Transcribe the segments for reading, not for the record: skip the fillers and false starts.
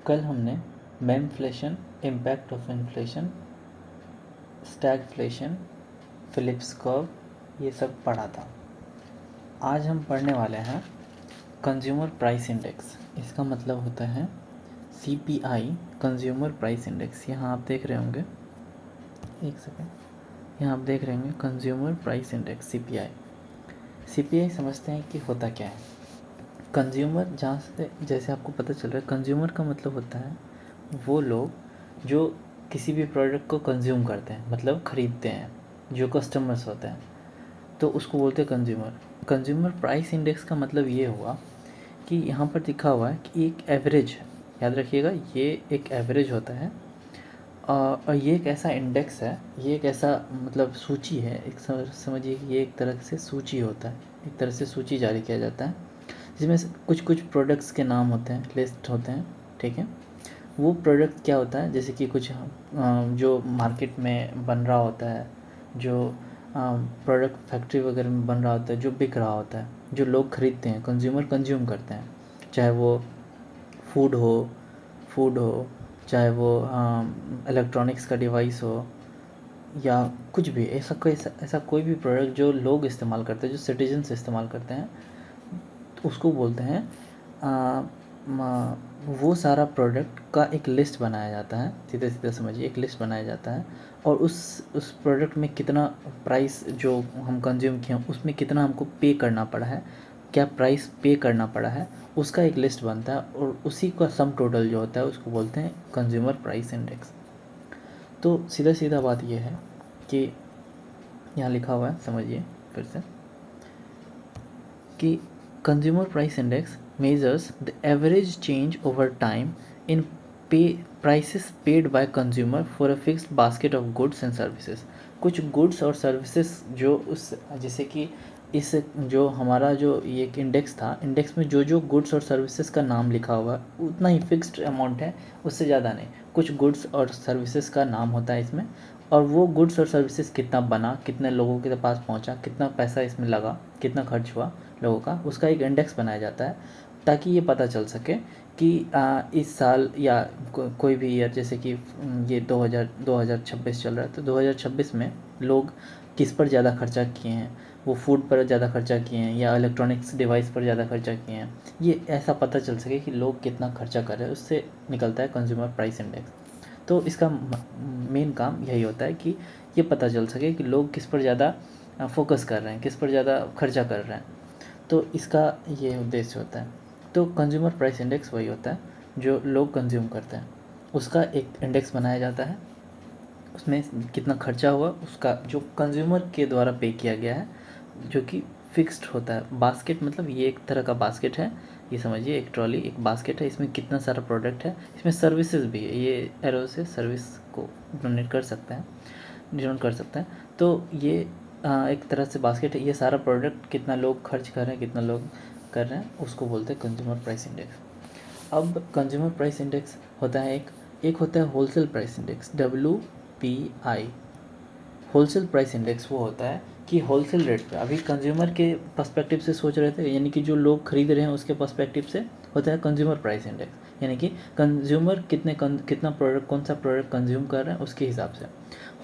कल हमने मेमफ्लेशन, impact of inflation, stagflation, Phillips curve ये सब पढ़ा था। आज हम पढ़ने वाले हैं कंज्यूमर प्राइस इंडेक्स। इसका मतलब होता है CPI, कंज्यूमर प्राइस इंडेक्स। यहाँ आप देख रहे होंगे, एक सेकेंड, यहाँ आप देख रहे होंगे कंज्यूमर प्राइस इंडेक्स CPI समझते हैं कि होता क्या है। कंज्यूमर, जहाँ से जैसे आपको पता चल रहा है, कंज्यूमर का मतलब होता है वो लोग जो किसी भी प्रोडक्ट को कंज्यूम करते हैं, मतलब ख़रीदते हैं, जो कस्टमर्स होते हैं, तो उसको बोलते हैं कंज्यूमर। कंज्यूमर प्राइस इंडेक्स का मतलब ये हुआ कि यहाँ पर लिखा हुआ है कि एक एवरेज है, याद रखिएगा, ये एक एवरेज होता है और ये एक ऐसा इंडेक्स है, ये एक ऐसा मतलब सूची है, एक समझिए कि ये एक तरह से सूची होता है, एक तरह से सूची जारी किया जाता है जिसमें कुछ कुछ प्रोडक्ट्स के नाम होते हैं, लिस्ट होते हैं, ठीक है। वो प्रोडक्ट क्या होता है, जैसे कि कुछ जो मार्केट में बन रहा होता है, जो प्रोडक्ट फैक्ट्री वगैरह में बन रहा होता है, जो बिक रहा होता है, जो लोग ख़रीदते हैं, कंज्यूमर कंज्यूम करते हैं, चाहे वो फूड हो, चाहे वो इलेक्ट्रॉनिक्स का डिवाइस हो, या कुछ भी ऐसा कोई भी प्रोडक्ट जो लोग इस्तेमाल करते हैं, जो सिटीजन्स इस्तेमाल करते हैं, तो उसको बोलते हैं वो सारा प्रोडक्ट का एक लिस्ट बनाया जाता है। सीधे सीधे समझिए, एक लिस्ट बनाया जाता है और उस प्रोडक्ट में कितना प्राइस जो हम कंज्यूम किए हैं उसमें कितना हमको पे करना पड़ा है, क्या प्राइस पे करना पड़ा है, उसका एक लिस्ट बनता है और उसी का सम टोटल जो होता है उसको बोलते हैं कंज्यूमर प्राइस इंडेक्स। तो सीधा सीधा बात यह है कि यहाँ लिखा हुआ है, समझिए फिर से, कि consumer price index measures the average change over time in prices paid by consumer for a fixed basket of goods and services। कुछ गुड्स और सर्विसेज जो उस, जैसे कि इस जो हमारा जो ये एक इंडेक्स था, इंडेक्स में जो जो गुड्स और सर्विसेज का नाम लिखा हुआ उतना ही फिक्स्ड अमाउंट है, उससे ज़्यादा नहीं। कुछ गुड्स और सर्विसेज का नाम होता है इसमें, और वो गुड्स और सर्विसेज कितना बना, कितने लोगों के पास पहुंचा, कितना पैसा इसमें लगा, कितना खर्च हुआ लोगों का, उसका एक इंडेक्स बनाया जाता है ताकि ये पता चल सके कि इस साल या कोई भी ईयर, जैसे कि ये 2026 चल रहा है, तो 2026 में लोग किस पर ज़्यादा खर्चा किए हैं, वो फूड पर ज़्यादा खर्चा किए हैं या इलेक्ट्रॉनिक्स डिवाइस पर ज़्यादा खर्चा किए हैं, ये ऐसा पता चल सके कि लोग कितना खर्चा कर रहे हैं, उससे निकलता है कंज्यूमर प्राइस इंडेक्स। तो इसका मेन काम यही होता है कि ये पता चल सके कि लोग किस पर ज़्यादा फोकस कर रहे हैं, किस पर ज़्यादा खर्चा कर रहे हैं, तो इसका ये उद्देश्य होता है। तो कंज्यूमर प्राइस इंडेक्स वही होता है जो लोग कंज्यूम करते हैं, उसका एक इंडेक्स बनाया जाता है, उसमें कितना खर्चा हुआ उसका जो कंज्यूमर के द्वारा पे किया गया है, जो कि फिक्स्ड होता है। बास्केट मतलब ये एक तरह का बास्केट है, ये समझिए, एक ट्रॉली एक बास्केट है, इसमें कितना सारा प्रोडक्ट है, इसमें सर्विसेज भी है, ये एरो से सर्विस को डोनेट कर सकते हैं, डिनोट कर सकते हैं। तो ये एक तरह से बास्केट है, ये सारा प्रोडक्ट कितना लोग खर्च कर रहे हैं, कितना लोग कर रहे हैं, उसको बोलते हैं कंज्यूमर प्राइस इंडेक्स। अब कंज्यूमर प्राइस इंडेक्स होता है एक होता है wholesale price index, WPI। Wholesale price index वो होता है कि होलसेल रेट पे, अभी कंज्यूमर के पर्सपेक्टिव से सोच रहे थे, यानी कि जो लोग खरीद रहे हैं उसके पर्सपेक्टिव से होता है कंज्यूमर प्राइस इंडेक्स, यानी कि कंज्यूमर कितना प्रोडक्ट, कौन सा प्रोडक्ट कंज्यूम कर रहे हैं उसके हिसाब से।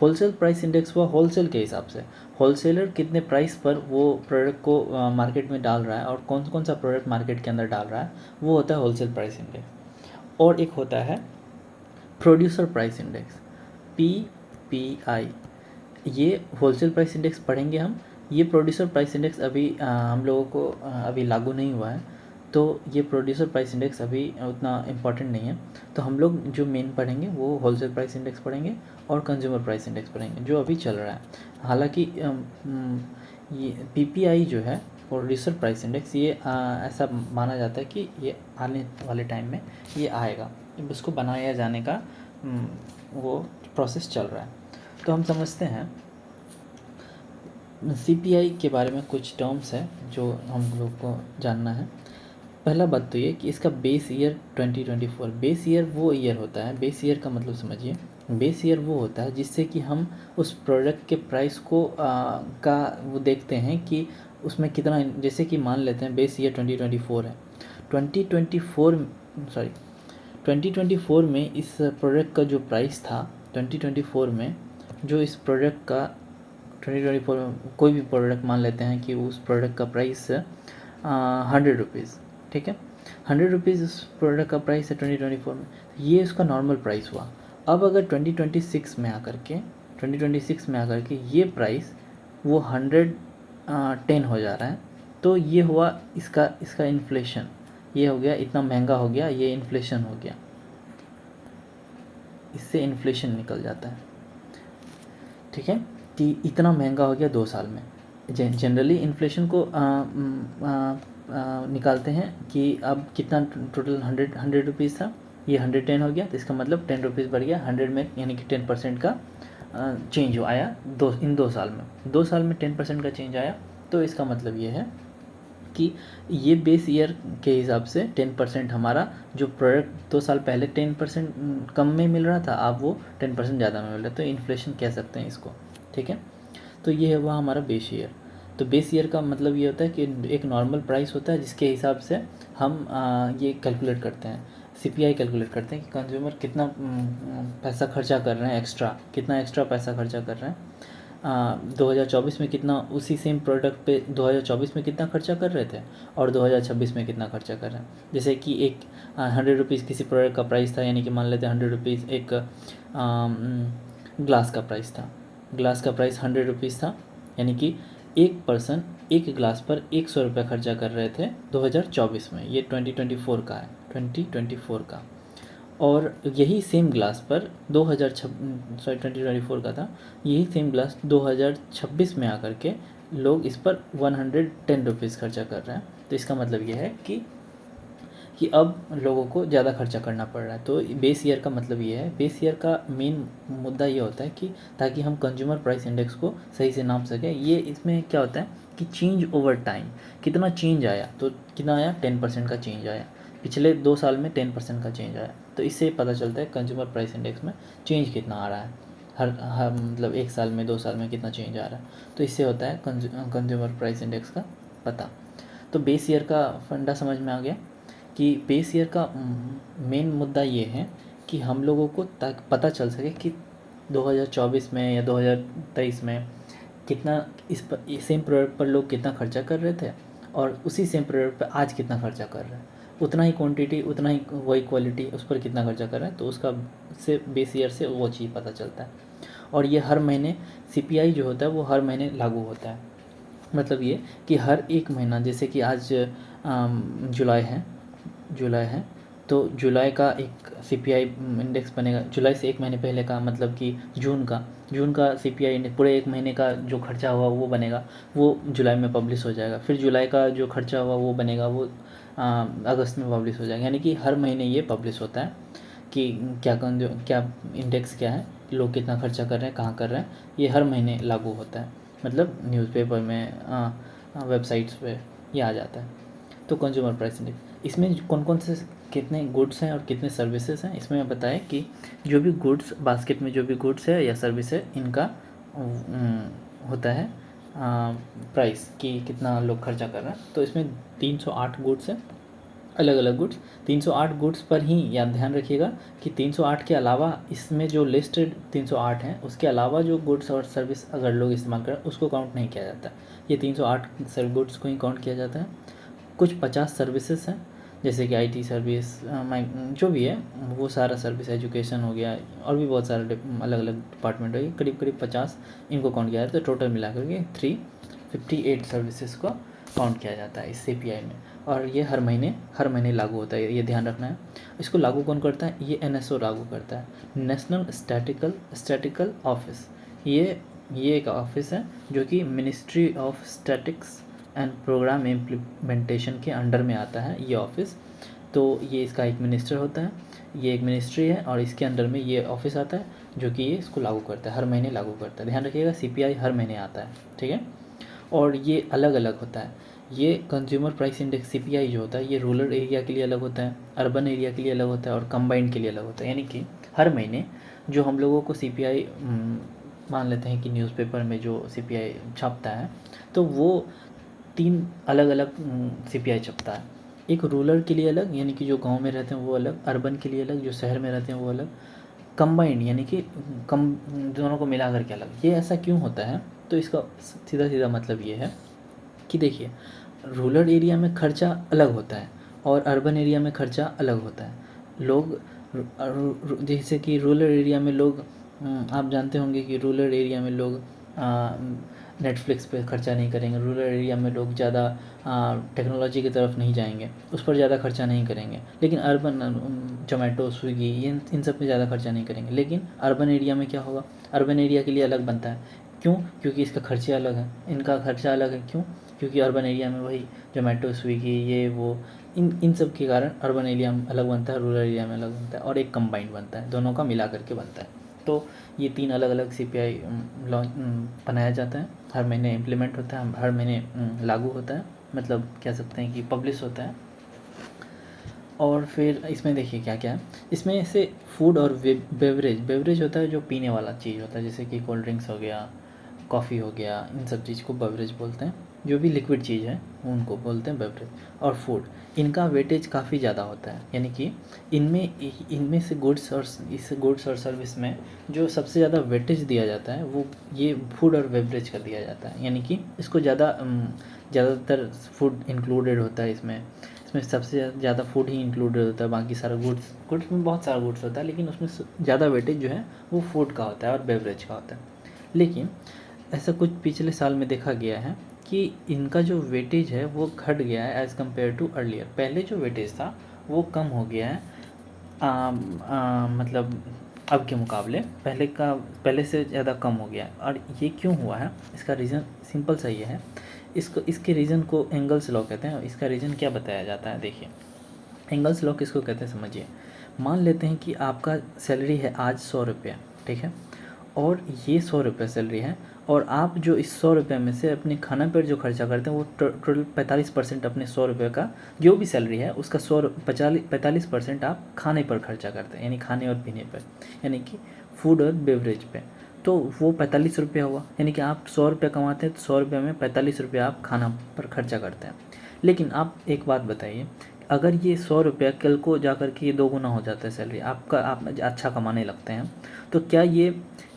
होलसेल प्राइस इंडेक्स हुआ होलसेल के हिसाब से, होलसेलर कितने प्राइस पर वो प्रोडक्ट को मार्केट में डाल रहा है और कौन कौन सा प्रोडक्ट मार्केट के अंदर डाल रहा है, वो होता है होलसेल प्राइस इंडेक्स। और एक होता है प्रोड्यूसर प्राइस इंडेक्स, PPI। ये होलसेल प्राइस इंडेक्स पढ़ेंगे हम, ये प्रोड्यूसर प्राइस इंडेक्स अभी हम लोगों को अभी लागू नहीं हुआ है, तो ये प्रोड्यूसर प्राइस इंडेक्स अभी उतना इम्पॉर्टेंट नहीं है। तो हम लोग जो मेन पढ़ेंगे वो होलसेल प्राइस इंडेक्स पढ़ेंगे और कंज्यूमर प्राइस इंडेक्स पढ़ेंगे जो अभी चल रहा है। हालांकि ये PPI जो है, प्रोड्यूसर प्राइस इंडेक्स, ये ऐसा माना जाता है कि ये आने वाले टाइम में ये आएगा, इसको बनाया जाने का वो प्रोसेस चल रहा है। तो हम समझते हैं CPI के बारे में कुछ टर्म्स है जो हम लोग को जानना है। पहला बात तो ये कि इसका बेस ईयर 2024, बेस ईयर वो ईयर होता है, बेस ईयर का मतलब समझिए, बेस ईयर वो होता है जिससे कि हम उस प्रोडक्ट के प्राइस को का वो देखते हैं कि उसमें कितना, जैसे कि मान लेते हैं बेस ईयर 2024 है, 2024 सॉरी 2024 में इस प्रोडक्ट का जो प्राइस था, 2024 में जो इस प्रोडक्ट का 2024 में कोई भी प्रोडक्ट मान लेते हैं कि उस प्रोडक्ट का प्राइस 100 रुपीज़, ठीक है, 100 रुपीज़ उस प्रोडक्ट का प्राइस है 2024 में, ये उसका नॉर्मल प्राइस हुआ। अब अगर 2026 में आकर के ये प्राइस वो 110 हो जा रहा है, तो ये हुआ इसका इन्फ्लेशन, ये हो गया, इतना महंगा हो गया, ये इन्फ्लेशन हो गया, इससे इन्फ्लेशन निकल जाता है, ठीक है, कि इतना महंगा हो गया 2 साल में। जनरली इन्फ्लेशन को निकालते हैं कि अब कितना टोटल 100 रुपीज़ था, ये 110 हो गया, तो इसका मतलब 10 रुपीज़ बढ़ गया 100 में, यानी कि 10% का चेंज आया इन 2 साल में। 2 साल में 10% का चेंज आया, तो इसका मतलब ये है कि ये बेस ईयर के हिसाब से 10% हमारा जो प्रोडक्ट 2 साल पहले 10% कम में मिल रहा था, अब वो 10% ज़्यादा में मिल रहा है, तो इन्फ्लेशन कह सकते हैं इसको, ठीक है। तो ये हुआ हमारा बेस ईयर। तो बेस ईयर का मतलब ये होता है कि एक नॉर्मल प्राइस होता है जिसके हिसाब से हम ये कैलकुलेट करते हैं, सीपीआई कैलकुलेट करते हैं कि कंज्यूमर कितना पैसा खर्चा कर रहे हैं, कितना एक्स्ट्रा पैसा खर्चा कर रहे हैं। 2024 में कितना, उसी सेम प्रोडक्ट पे 2024 में कितना खर्चा कर रहे थे और 2026 में कितना खर्चा कर रहे हैं। जैसे कि एक 100 रुपीज़ किसी प्रोडक्ट का प्राइस था, यानी कि मान लेते हैं 100 रुपीज़ एक ग्लास का प्राइस था, ग्लास का प्राइस 100 रुपीज़ था, यानी कि एक पर्सन एक ग्लास पर 100 रुपये खर्चा कर रहे थे 2024 में, ये 2024 का है, 2024 का। और यही सेम ग्लास पर 2024 का था, यही सेम ग्लास 2026 में आकर के लोग इस पर 110 रुपीज़ खर्चा कर रहे हैं। तो इसका मतलब ये है कि अब लोगों को ज़्यादा खर्चा करना पड़ रहा है। तो बेस ईयर का मतलब ये है, बेस ईयर का मेन मुद्दा ये होता है कि ताकि हम कंज्यूमर प्राइस इंडेक्स को सही से नाप सकें। ये इसमें क्या होता है कि चेंज ओवर टाइम, कितना चेंज आया, तो कितना आया, 10% का चेंज आया, पिछले 2 साल में 10% का चेंज आया। तो इससे पता चलता है कंज्यूमर प्राइस इंडेक्स में चेंज कितना आ रहा है, हर मतलब 1 साल में 2 साल में कितना चेंज आ रहा है। तो इससे होता है कंज्यूमर प्राइस इंडेक्स का पता। तो बेस ईयर का फंडा समझ में आ गया कि बेस ईयर का मेन मुद्दा ये है कि हम लोगों को पता चल सके कि 2024 में या 2023 में कितना सेम प्रोडक्ट पर लोग कितना खर्चा कर रहे थे और उसी सेम प्रोडक्ट पर आज कितना खर्चा कर रहे हैं, उतना ही क्वांटिटी, उतना ही वही क्वालिटी, उस पर कितना खर्चा कर रहे हैं। तो उसका से बेस ईयर से वो चीज़ पता चलता है। और ये हर महीने सीपीआई जो होता है वो हर महीने लागू होता है। मतलब ये कि हर एक महीना, जैसे कि आज जुलाई है, तो जुलाई का एक सीपीआई इंडेक्स बनेगा। जुलाई से 1 महीने पहले का, मतलब कि जून का सीपीआई इंडेक्स पूरे 1 महीने का जो खर्चा हुआ वो बनेगा, वो जुलाई में पब्लिश हो जाएगा। फिर जुलाई का जो खर्चा हुआ वो बनेगा, वो अगस्त में पब्लिश हो जाएगा। यानी कि हर महीने ये पब्लिश होता है कि क्या इंडेक्स क्या है, लोग कितना खर्चा कर रहे हैं, कहाँ कर रहे हैं, ये हर महीने लागू होता है। मतलब न्यूज़पेपर में, वेबसाइट्स पे ये आ जाता है। तो कंज्यूमर प्राइस इंडेक्स, इसमें कौन कौन से कितने गुड्स हैं और कितने सर्विसेज हैं, इसमें बताएं कि जो भी गुड्स बास्केट में, जो भी गुड्स है या सर्विस है, इनका होता है प्राइस कि कितना लोग खर्चा कर रहे हैं। तो इसमें 308 गुड्स हैं, अलग अलग गुड्स। 308 गुड्स पर ही याद ध्यान रखिएगा कि 308 के अलावा इसमें जो लिस्टेड 308 हैं उसके अलावा जो गुड्स और सर्विस अगर लोग इस्तेमाल करें उसको काउंट नहीं किया जाता। ये 308 गुड्स को ही काउंट किया जाता है। कुछ 50 सर्विसेज हैं, जैसे कि आईटी सर्विस, जो भी है वो सारा सर्विस, एजुकेशन हो गया, और भी बहुत सारे अलग अलग डिपार्टमेंट हो गए, करीब करीब 50 इनको काउंट किया जाता है। तो टोटल मिला करके 358 सर्विसेज को काउंट किया जाता है इस सीपीआई में। और ये हर महीने लागू होता है, ये ध्यान रखना है। इसको लागू कौन करता है, ये एनएसओ लागू करता है, नेशनल स्टैटिकल ऑफिस। ये एक ऑफिस है जो कि ministry of statics and programme implementation के अंडर में आता है ये ऑफिस। तो ये इसका एक मिनिस्टर होता है, ये एक मिनिस्ट्री है और इसके अंडर में ये ऑफिस आता है जो कि ये इसको लागू करता है, हर महीने लागू करता है। ध्यान रखिएगा सीपीआई हर महीने आता है, ठीक है। और ये अलग अलग होता है। ये कंज्यूमर प्राइस इंडेक्स सीपीआई जो होता है ये रूरल एरिया के लिए अलग होता है, अर्बन एरिया के लिए अलग होता है और कंबाइंड के लिए अलग होता है। यानी कि हर महीने जो हम लोगों को सीपीआई मान लेते हैं कि न्यूज़पेपर में जो सीपीआई छपता है, तो वो 3 अलग अलग सीपीआई छपता है। एक रूरल के लिए अलग, यानी कि जो गांव में रहते हैं वो अलग, अर्बन के लिए अलग, जो शहर में रहते हैं वो अलग, कंबाइंड यानी कि कम, दोनों को मिला करके अलग। ये ऐसा क्यों होता है? तो इसका सीधा सीधा मतलब ये है कि देखिए, रूरल एरिया में खर्चा अलग होता है और अर्बन एरिया में खर्चा अलग होता है। लोग जैसे कि रूरल एरिया में लोग, आप जानते होंगे कि रूरल एरिया में लोग नेटफ्लिक्स पे खर्चा नहीं करेंगे, रूरल एरिया में लोग ज़्यादा टेक्नोलॉजी की तरफ नहीं जाएंगे, उस पर ज़्यादा खर्चा नहीं करेंगे। लेकिन अर्बन, जोमेटो, स्विगी, ये इन सब पे ज़्यादा खर्चा नहीं करेंगे। लेकिन अर्बन एरिया में क्या होगा? अर्बन एरिया के लिए अलग बनता है। क्यों? क्योंकि इसका खर्चे अलग है, इनका खर्चा अलग है। क्यों? क्योंकि अर्बन एरिया में वही जोमेटो, स्विगी, ये वो, इन सब के कारण अर्बन एरिया में अलग बनता है, रूरल एरिया में अलग बनता है, और एक कंबाइंड बनता है, दोनों का मिला करके बनता है। तो ये 3 अलग अलग CPI लॉन्च बनाया जाता है, हर महीने इम्प्लीमेंट होता है, हर महीने लागू होता है, मतलब कह सकते हैं कि पब्लिश होता है। और फिर इसमें देखिए क्या क्या है इसमें से। फूड और बेवरेज होता है, जो पीने वाला चीज़ होता है, जैसे कि कोल्ड ड्रिंक्स हो गया, कॉफ़ी हो गया, इन सब चीज़ को बेवरेज बोलते हैं। जो भी लिक्विड चीज़ है उनको बोलते हैं बेवरेज। और फूड, इनका वेटेज काफ़ी ज़्यादा होता है, यानी कि इनमें से गुड्स और सर्विस में जो सबसे ज़्यादा वेटेज दिया जाता है वो ये फूड और बेवरेज का दिया जाता है। यानी कि इसको ज़्यादातर फूड इंक्लूडेड होता है इसमें। इसमें सबसे ज़्यादा फूड ही इंक्लूडेड होता है, बाकी सारा गुड्स में बहुत सारा गुड्स होता है, लेकिन उसमें ज़्यादा वेटेज जो है वो फूड का होता है और बेवरेज का होता है। लेकिन ऐसा कुछ पिछले साल में देखा गया है कि इनका जो वेटेज है वो घट गया है एज़ कम्पेयर टू अर्लियर। पहले जो वेटेज था वो कम हो गया है, मतलब अब के मुकाबले पहले से ज़्यादा कम हो गया है। और ये क्यों हुआ है? इसका रीज़न सिंपल सा ये है। इसके रीज़न को एंगल्स लॉ कहते हैं। इसका रीज़न क्या बताया जाता है, देखिए एंगल्स लॉ किसको कहते हैं समझिए। मान लेते हैं कि आपका सैलरी है आज 100 रुपये, ठीक है, और ये 100 रुपये सैलरी है, और आप जो इस 100 रुपये में से अपने खाना पर जो खर्चा करते हैं वो टोटल 45% अपने 100 रुपये का जो भी सैलरी है उसका 45% आप खाने पर खर्चा करते हैं, यानी खाने और पीने पर, यानी कि फूड और बेवरेज पे। तो वो 45 रुपया हुआ, यानी कि आप 100 रुपये कमाते हैं तो 100 रुपये में 45 रुपये आप खाना पर खर्चा करते हैं। लेकिन आप एक बात बताइए, अगर ये 100 रुपया कल को जा कर के ये 2 गुना हो जाता है सैलरी आपका, आप अच्छा कमाने लगते हैं, तो क्या ये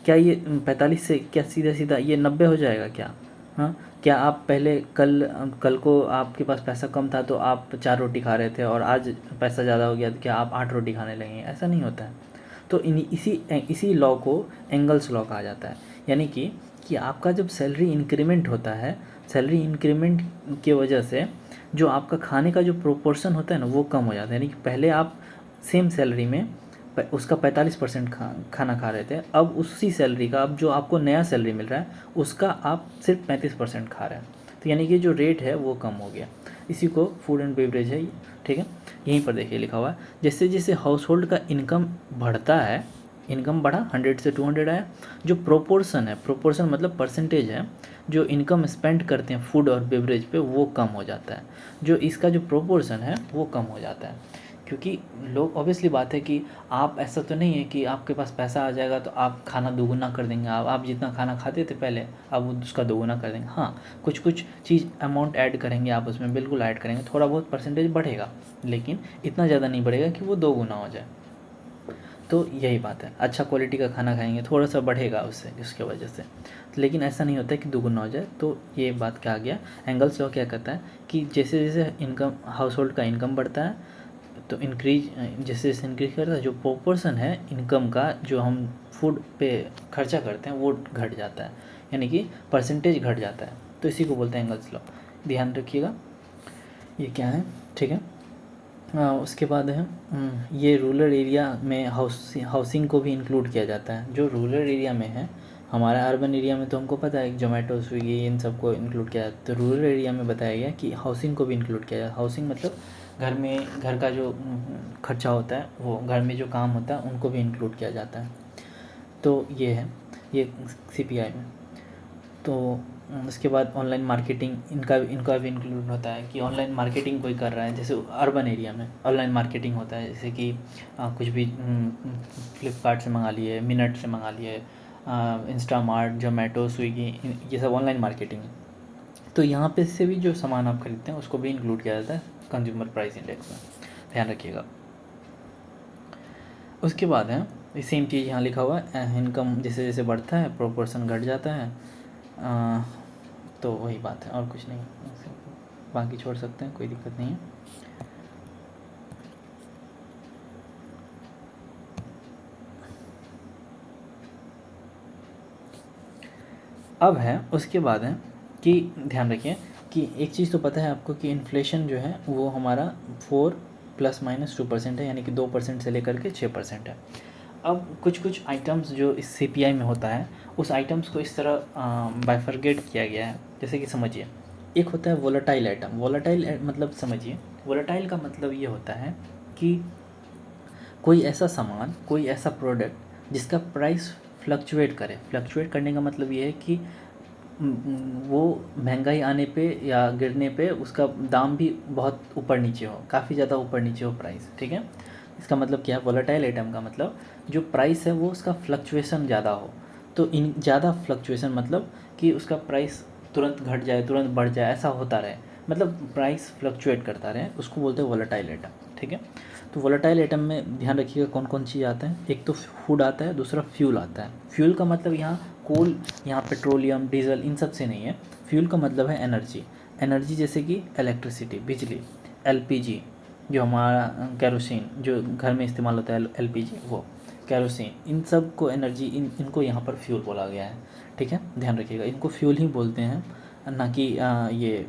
45 से क्या सीधा सीधा ये 90 हो जाएगा क्या? हाँ, क्या आप पहले कल को आपके पास पैसा कम था तो आप 4 रोटी खा रहे थे और आज पैसा ज़्यादा हो गया तो क्या आप 8 रोटी खाने लगेंगे? ऐसा नहीं होता है। तो इसी लॉ को एंगल्स लॉ कहा जाता है। यानी कि आपका जब सैलरी इंक्रीमेंट होता है, सैलरी इंक्रीमेंट की वजह से जो आपका खाने का जो प्रोपोर्शन होता है ना वो कम हो जाता है। यानी कि पहले आप सेम सैलरी में उसका 45% खाना खा रहे थे, अब उसी सैलरी का, अब जो आपको नया सैलरी मिल रहा है उसका आप सिर्फ 35% खा रहे हैं। तो यानी कि जो रेट है वो कम हो गया। इसी को फूड एंड बेवरेज है, ठीक है। यहीं पर देखिए लिखा हुआ है, जैसे जैसे हाउस होल्ड का इनकम बढ़ता है, इनकम बढ़ा 100 से 200 आया, जो प्रोपोर्शन है, प्रोपोर्शन मतलब परसेंटेज है, जो इनकम स्पेंड करते हैं फूड और बेवरेज पे वो कम हो जाता है। जो इसका जो प्रोपोर्शन है वो कम हो जाता है, क्योंकि लोग, ऑब्वियसली बात है कि आप, ऐसा तो नहीं है कि आपके पास पैसा आ जाएगा तो आप खाना दोगुना कर देंगे। आप जितना खाना खाते थे पहले अब उसका दोगुना कर देंगे। हाँ, कुछ चीज़ अमाउंट ऐड करेंगे आप उसमें, बिल्कुल ऐड करेंगे, थोड़ा बहुत परसेंटेज बढ़ेगा, लेकिन इतना ज़्यादा नहीं बढ़ेगा कि वो 2 गुना हो जाए। तो यही बात है, अच्छा क्वालिटी का खाना खाएंगे थोड़ा सा बढ़ेगा उसके वजह से, लेकिन ऐसा नहीं होता है कि दुगुना हो जाए। तो ये बात क्या आ गया, एंगल्स लॉ क्या कहता है कि जैसे जैसे इनकम, हाउस होल्ड का इनकम बढ़ता है तो जैसे जैसे इंक्रीज करता है, जो प्रोपोर्शन है इनकम का जो हम फूड पे खर्चा करते हैं वो घट जाता है, यानी कि परसेंटेज घट जाता है। तो इसी को बोलते हैं एंगल्स लॉ, ध्यान रखिएगा। ये क्या है, ठीक है। उसके बाद है ये रूरल एरिया में हाउसिंग को भी इंक्लूड किया जाता है। जो रूरल एरिया में है, हमारा अर्बन एरिया में तो हमको पता है जोमेटो, स्विगी, इन सबको इंक्लूड किया जाता है। तो रूरल एरिया में बताया गया कि हाउसिंग को भी इंक्लूड किया जाता है। हाउसिंग मतलब घर का जो खर्चा होता है, वो घर में जो काम होता है उनको भी इंक्लूड किया जाता है। तो ये है, ये CPI में। तो उसके बाद ऑनलाइन मार्केटिंग, इनका भी इंक्लूड होता है कि ऑनलाइन मार्केटिंग कोई कर रहा है, जैसे अर्बन एरिया में ऑनलाइन मार्केटिंग होता है, जैसे कि कुछ भी फ्लिपकार्ट से मंगा लिए, मिनट से मंगा लिए, इंस्टामार्ट, जोमेटो, स्विगी, ये सब ऑनलाइन मार्केटिंग है। तो यहाँ पे से भी जो सामान आप खरीदते हैं उसको भी इंक्लूड किया जाता है कंज्यूमर प्राइस इंडेक्स में, ध्यान रखिएगा। उसके बाद है सेम चीज़ यहाँ लिखा हुआ है, इनकम जैसे जैसे बढ़ता है प्रोपोर्शन घट जाता है, तो वही बात है और कुछ नहीं, बाकी छोड़ सकते हैं, कोई दिक्कत नहीं है। अब है उसके बाद है कि ध्यान रखिए कि एक चीज़ तो पता है आपको कि इन्फ्लेशन जो है वो हमारा 4 ± 2% है, यानी कि 2% से लेकर के 6% है। अब कुछ कुछ आइटम्स जो इस CPI में होता है उस आइटम्स को इस तरह बाइफरगेट किया गया है। जैसे कि समझिए, एक होता है वोलेटाइल आइटम। वोलेटाइल मतलब समझिए, वोलेटाइल का मतलब ये होता है कि कोई ऐसा सामान, कोई ऐसा प्रोडक्ट जिसका प्राइस फ्लक्चुएट करे। फ्लक्चुएट करने का मतलब ये है कि वो महंगाई आने पे या गिरने पे उसका दाम भी बहुत ऊपर नीचे हो, काफ़ी ज़्यादा ऊपर नीचे हो प्राइस, ठीक है। इसका मतलब क्या है, वोलेटाइल आइटम का मतलब जो प्राइस है वो उसका फ्लक्चुएशन ज़्यादा हो। तो इन ज़्यादा फ्लक्चुएशन मतलब कि उसका प्राइस तुरंत घट जाए, तुरंत बढ़ जाए, ऐसा होता रहे, मतलब प्राइस फ्लक्चुएट करता रहे, उसको बोलते हैं वोलेटाइल आइटम, ठीक है। तो वोलेटाइल आइटम में ध्यान रखिएगा कौन कौन चीज़ आता है। एक तो फूड आता है, दूसरा फ्यूल आता है। फ्यूल का मतलब यहाँ कोल, यहाँ पेट्रोलियम, डीजल, इन सब से नहीं है। फ्यूल का मतलब है एनर्जी। एनर्जी जैसे कि इलेक्ट्रिसिटी, बिजली, LPG जो हमारा केरोसिन जो घर में इस्तेमाल होता है, LPG वो केरोसिन, इन सब को एनर्जी, इनको यहाँ पर फ्यूल बोला गया है, ठीक है। ध्यान रखिएगा, इनको फ्यूल ही बोलते हैं, ना कि ये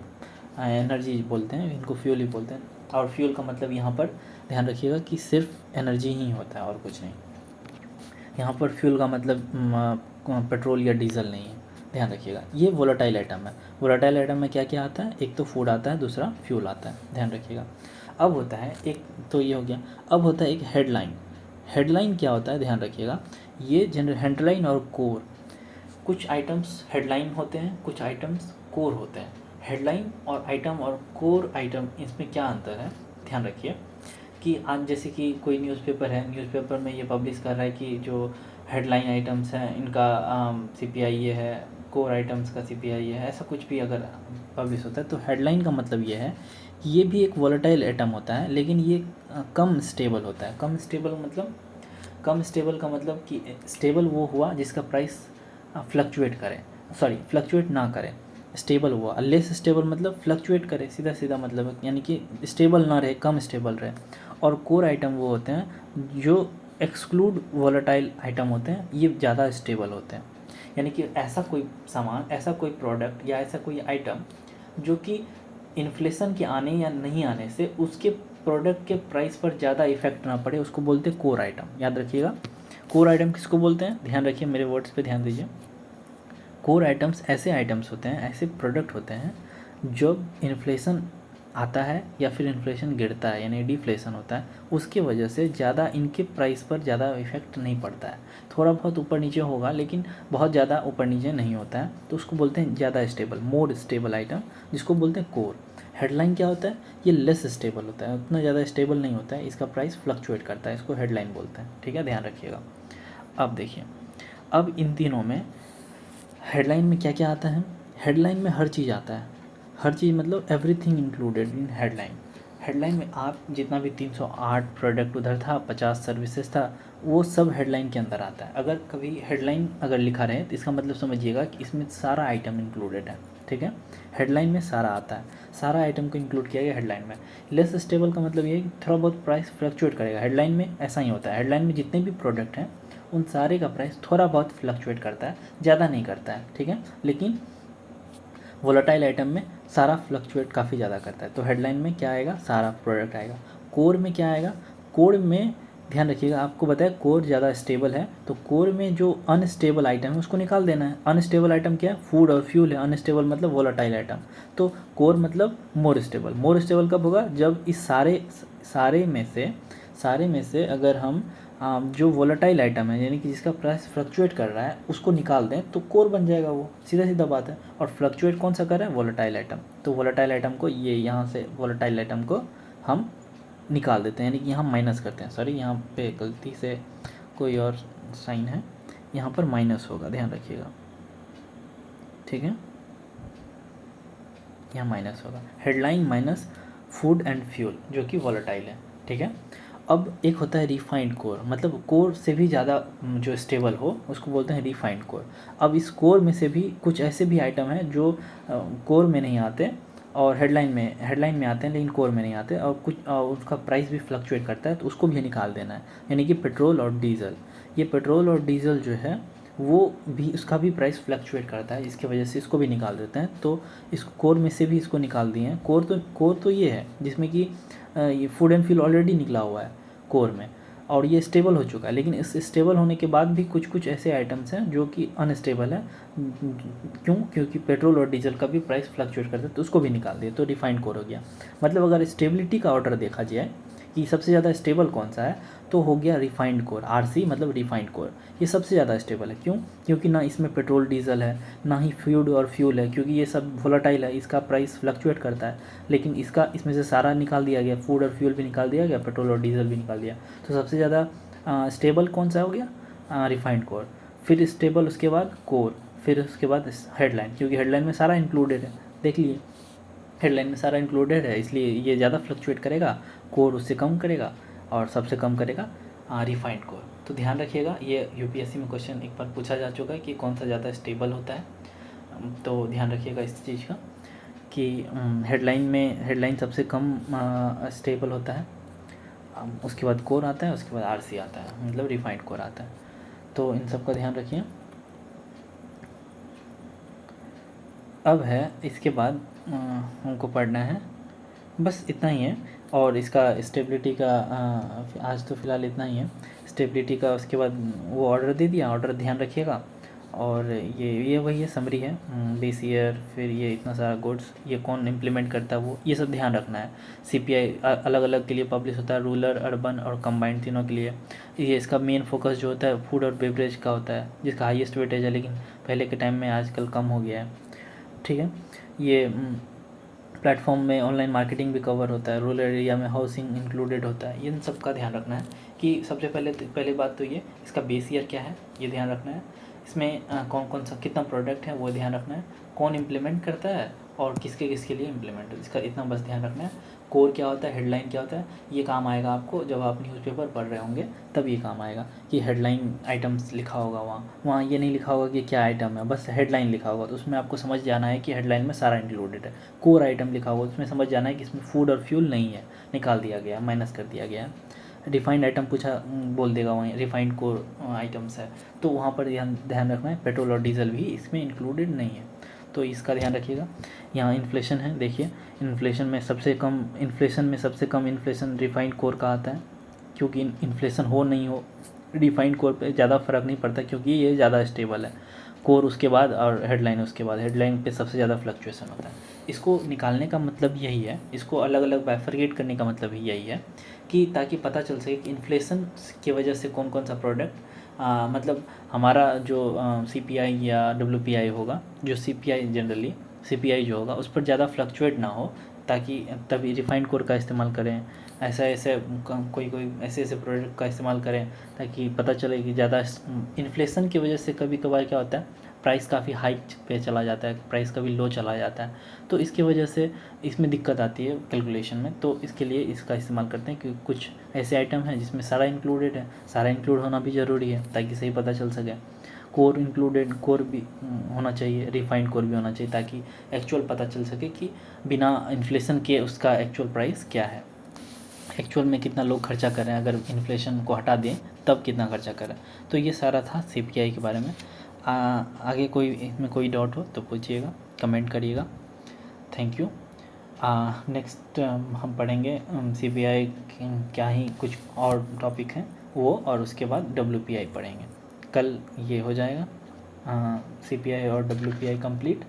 एनर्जी बोलते हैं, इनको फ्यूल ही बोलते हैं। और फ्यूल का मतलब यहाँ पर ध्यान रखिएगा कि सिर्फ एनर्जी ही होता है और कुछ नहीं। यहाँ पर फ्यूल का मतलब पेट्रोल या डीजल नहीं है, ध्यान रखिएगा। ये वोलेटाइल आइटम है। वोलेटाइल आइटम में क्या क्या आता है, एक तो फूड आता है, दूसरा फ्यूल आता है, ध्यान रखिएगा। अब होता है एक, तो ये हो गया। अब होता है एक हेडलाइन। हेडलाइन क्या होता है, ध्यान रखिएगा। ये जनरल हेडलाइन और कोर, कुछ आइटम्स हेडलाइन होते हैं, कुछ आइटम्स कोर होते हैं। हेडलाइन और आइटम और कोर आइटम, इसमें क्या अंतर है, ध्यान रखिए। कि आज जैसे कि कोई न्यूज़पेपर है, न्यूज़पेपर में ये पब्लिश कर रहा है कि जो हेडलाइन आइटम्स हैं इनका CPI ये है, कोर आइटम्स का CPI ये है, ऐसा कुछ भी अगर पब्लिश होता है तो हेडलाइन का मतलब ये है कि ये भी एक वोलेटाइल आइटम होता है, लेकिन ये कम स्टेबल होता है। कम स्टेबल मतलब, कम स्टेबल का मतलब कि स्टेबल वो हुआ जिसका प्राइस फ्लक्चुएट करे, सॉरी फ्लक्चुएट ना करे, स्टेबल हुआ। लेस स्टेबल मतलब फ्लक्चुएट करे, सीधा सीधा मतलब है, यानी कि स्टेबल ना रहे, कम स्टेबल रहे। और कोर आइटम वो होते हैं जो एक्सक्लूड वोलेटाइल आइटम होते हैं, ये ज़्यादा स्टेबल होते हैं। यानी कि ऐसा कोई सामान, ऐसा कोई प्रोडक्ट या ऐसा कोई आइटम जो कि इन्फ्लेशन के आने या नहीं आने से उसके प्रोडक्ट के प्राइस पर ज़्यादा इफेक्ट ना पड़े, उसको बोलते हैं कोर आइटम। याद रखिएगा, कोर आइटम किसको बोलते हैं, ध्यान रखिए, मेरे वर्ड्स पे ध्यान दीजिए। कोर आइटम्स ऐसे आइटम्स होते हैं, ऐसे प्रोडक्ट होते हैं जब इन्फ्लेशन आता है या फिर इन्फ्लेशन गिरता है, यानी डिफ्लेशन होता है, उसकी वजह से ज़्यादा इनके प्राइस पर ज़्यादा इफेक्ट नहीं पड़ता है। थोड़ा बहुत ऊपर नीचे होगा, लेकिन बहुत ज़्यादा ऊपर नीचे नहीं होता है, तो उसको बोलते हैं ज़्यादा स्टेबल, मोर स्टेबल आइटम, जिसको बोलते हैं कोर। हेडलाइन क्या होता है, ये लेस स्टेबल होता है, उतना ज़्यादा स्टेबल नहीं होता है, इसका प्राइस फ्लक्चुएट करता है, इसको हेडलाइन बोलते हैं, ठीक है, ध्यान रखिएगा। अब देखिए, अब इन तीनों में हेडलाइन में क्या क्या आता है, हेडलाइन में हर चीज़ आता है। हर चीज़ मतलब everything included in headline. Headline में आप जितना भी 308 प्रोडक्ट उधर था, 50 सर्विसेज था, वो सब हेडलाइन के अंदर आता है। अगर कभी हेडलाइन अगर लिखा रहे तो इसका मतलब समझिएगा कि इसमें सारा आइटम इंक्लूडेड है, ठीक है। हेडलाइन में सारा आता है, सारा आइटम को इंक्लूड किया गया हेडलाइन में। लेस स्टेबल का मतलब ये है कि थोड़ा बहुत प्राइस फ्लक्चुएट करेगा। हेडलाइन में ऐसा ही होता है, हेडलाइन में जितने भी प्रोडक्ट हैं उन सारे का प्राइस थोड़ा बहुत फ्लक्चुएट करता है, ज़्यादा नहीं करता है, ठीक है। लेकिन वोलेटाइल आइटम में सारा फ्लक्चुएट काफ़ी ज़्यादा करता है। तो हेडलाइन में क्या आएगा, सारा प्रोडक्ट आएगा। कोर में क्या आएगा, कोर में ध्यान रखिएगा, आपको बताया कोर ज़्यादा स्टेबल है, तो कोर में जो अनस्टेबल आइटम है उसको निकाल देना है। अनस्टेबल आइटम क्या है, फूड और फ्यूल है, अनस्टेबल मतलब वोलेटाइल आइटम। तो कोर मतलब मोर स्टेबल। मोर स्टेबल कब होगा, जब इस सारे में से अगर हम जो वोलेटाइल आइटम है, यानी कि जिसका प्राइस फ्लक्चुएट कर रहा है, उसको निकाल दें तो कोर बन जाएगा, वो सीधा सीधा बात है। और फ्लक्चुएट कौन सा कर रहा है, वोलेटाइल आइटम। तो वोलेटाइल आइटम को ये यहाँ से वोलेटाइल आइटम को हम निकाल देते हैं, यानी कि यहाँ माइनस करते हैं। सॉरी, यहाँ पे गलती से कोई और साइन है, यहाँ पर माइनस होगा, ध्यान रखिएगा, ठीक है, यहाँ माइनस होगा। Headline minus food and fuel जो कि वॉलेटाइल है, ठीक है। अब एक होता है रिफाइंड कोर, मतलब कोर से भी ज़्यादा जो स्टेबल हो उसको बोलते हैं रिफाइंड कोर। अब इस कोर में से भी कुछ ऐसे भी आइटम हैं जो कोर में नहीं आते और हेडलाइन में आते हैं लेकिन कोर में नहीं आते, और कुछ उसका प्राइस भी फ्लक्चुएट करता है, तो उसको भी निकाल देना है। यानी कि पेट्रोल और डीजल, ये पेट्रोल और डीजल जो है वो भी, उसका भी प्राइस फ्लक्चुएट करता है, इसकी वजह से इसको भी निकाल देते हैं। तो इस कोर में से भी इसको निकाल दिए हैं। कोर तो ये है जिसमें कि ये फूड एंड फ्यूल ऑलरेडी निकला हुआ है कोर में, और ये स्टेबल हो चुका है। लेकिन इस स्टेबल होने के बाद भी कुछ कुछ ऐसे आइटम्स हैं जो कि अनस्टेबल है। क्योंकि पेट्रोल और डीजल का भी प्राइस फ्लक्चुएट करता है, तो उसको भी निकाल दिए, तो रिफाइंड कोर हो गया। मतलब अगर स्टेबिलिटी का ऑर्डर देखा जाए कि सबसे ज़्यादा स्टेबल कौन सा है, तो हो गया रिफाइंड कोर। आरसी मतलब रिफाइंड कोर, ये सबसे ज़्यादा स्टेबल है। क्यों? क्योंकि ना इसमें पेट्रोल डीजल है, ना ही फूड और फ्यूल है, क्योंकि ये सब वोलेटाइल है, इसका प्राइस फ्लक्चुएट करता है। लेकिन इसमें से सारा निकाल दिया गया, फूड और फ्यूल भी निकाल दिया गया, पेट्रोल और डीजल भी निकाल दिया। तो सबसे ज़्यादा स्टेबल कौन सा हो गया? Refined core. फिर स्टेबल, उसके बाद कोर, फिर उसके बाद हेडलाइन, क्योंकि हेडलाइन में सारा इंक्लूडेड है। देख लिए, हेडलाइन में सारा इंक्लूडेड है, इसलिए ये ज़्यादा फ्लक्चुएट करेगा, कोर उससे कम करेगा, और सबसे कम करेगा रिफाइंड कोर। तो ध्यान रखिएगा, ये यूपीएससी में क्वेश्चन एक बार पूछा जा चुका है कि कौन सा ज़्यादा स्टेबल होता है। तो ध्यान रखिएगा इस चीज़ का कि हेडलाइन सबसे कम स्टेबल होता है, उसके बाद कोर आता है, उसके बाद आरसी आता है, मतलब रिफाइंड कोर आता है। तो इन सब का ध्यान रखिए। अब है इसके बाद हमको पढ़ना है, बस इतना ही है। और इसका स्टेबिलिटी का आज तो फ़िलहाल इतना ही है। स्टेबिलिटी का उसके बाद वो ऑर्डर दे दिया, ऑर्डर ध्यान रखिएगा। और ये वही है, समरी है, बेस ईयर, फिर ये इतना सारा गुड्स, ये कौन इम्प्लीमेंट करता है, वो ये सब ध्यान रखना है। सीपीआई अलग अलग के लिए पब्लिश होता है, रूरल, अर्बन और कंबाइंड तीनों के लिए। ये इसका मेन फोकस जो होता है फूड और बेवरेज का होता है, जिसका हाईएस्ट वेटेज है, लेकिन पहले के टाइम में आजकल कम हो गया है, ठीक है। ये प्लेटफॉर्म में ऑनलाइन मार्केटिंग भी कवर होता है, रूरल एरिया में हाउसिंग इंक्लूडेड होता है। इन सब का ध्यान रखना है कि सबसे पहले बात तो ये, इसका बेस ईयर क्या है ये ध्यान रखना है। इसमें कौन कौन सा कितना प्रोडक्ट है वो ध्यान रखना है, कौन इम्प्लीमेंट करता है और किसके किसके लिए इम्प्लीमेंट, इसका इतना बस ध्यान रखना है। कोर क्या होता है, हेडलाइन क्या होता है, ये काम आएगा आपको जब आप न्यूज़पेपर पढ़ रहे होंगे, तब ये काम आएगा कि हेडलाइन आइटम्स लिखा होगा, वहाँ ये नहीं लिखा होगा कि क्या आइटम है, बस हेडलाइन लिखा होगा, तो उसमें आपको समझ जाना है कि हेडलाइन में सारा इंक्लूडेड है। कोर आइटम लिखा होगा, उसमें समझ जाना है कि इसमें फूड और फ्यूल नहीं है, निकाल दिया गया, माइनस कर दिया गया है। रिफाइंड आइटम पूछा, बोल देगा वहीं रिफाइंड कोर आइटम्स है, तो वहाँ पर ध्यान रखना है पेट्रोल और डीजल भी इसमें इंक्लूडेड नहीं है, तो इसका ध्यान रखिएगा। यहाँ इन्फ्लेशन है, देखिए इन्फ्लेशन में सबसे कम इन्फ्लेशन रिफाइंड कोर का आता है, क्योंकि इन्फ्लेशन हो नहीं हो रिफाइंड कोर पे ज़्यादा फ़र्क नहीं पड़ता, क्योंकि ये ज़्यादा स्टेबल है। कोर उसके बाद और हेडलाइन उसके बाद, हेडलाइन पे सबसे ज़्यादा फ्लक्चुएशन होता है। इसको निकालने का मतलब यही है, इसको अलग अलग बाइफरगेट करने का मतलब ही यही है कि ताकि पता चल सके कि इन्फ्लेशन की वजह से कौन कौन सा प्रोडक्ट, मतलब हमारा जो सीपीआई या डब्ल्यूपीआई होगा, जो सीपीआई जनरली सीपीआई जो होगा उस पर ज़्यादा फ्लक्चुएट ना हो, ताकि तभी रिफाइंड कोर का इस्तेमाल करें। ऐसे कोई ऐसे प्रोडक्ट का इस्तेमाल करें ताकि पता चले कि ज़्यादा इन्फ्लेशन की वजह से कभी कभार क्या होता है, प्राइस काफ़ी हाइक पे चला जाता है, प्राइस कभी लो चला जाता है, तो इसकी वजह से इसमें दिक्कत आती है कैलकुलेशन में। तो इसके लिए इसका इस्तेमाल करते हैं कि कुछ ऐसे आइटम हैं जिसमें सारा इंक्लूडेड है, सारा इंक्लूड होना भी ज़रूरी है ताकि सही पता चल सके। कोर इंक्लूडेड, कोर भी होना चाहिए, रिफाइंड कोर भी होना चाहिए, ताकि एक्चुअल पता चल सके कि बिना इन्फ्लेशन के उसका एक्चुअल प्राइस क्या है, एक्चुअल में कितना लोग खर्चा कर रहे हैं, अगर इन्फ्लेशन को हटा दें तब कितना खर्चा कर रहे हैं। तो ये सारा था सीपीआई के बारे में। आगे कोई इसमें कोई डाउट हो तो पूछिएगा, कमेंट करिएगा। Thank you. नेक्स्ट हम पढ़ेंगे सीपीआई क्या ही कुछ और टॉपिक हैं वो, और उसके बाद डब्ल्यूपीआई पढ़ेंगे। कल ये हो जाएगा सीपीआई और डब्ल्यूपीआई कंप्लीट।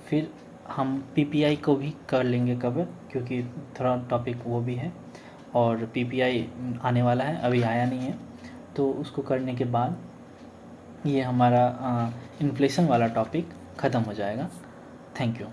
फिर हम पीपीआई को भी कर लेंगे कवर, क्योंकि थोड़ा टॉपिक वो भी है, और पीपीआई आने वाला है, अभी आया नहीं है, तो उसको करने के बाद ये हमारा इन्फ्लेशन वाला टॉपिक ख़त्म हो जाएगा। Thank you.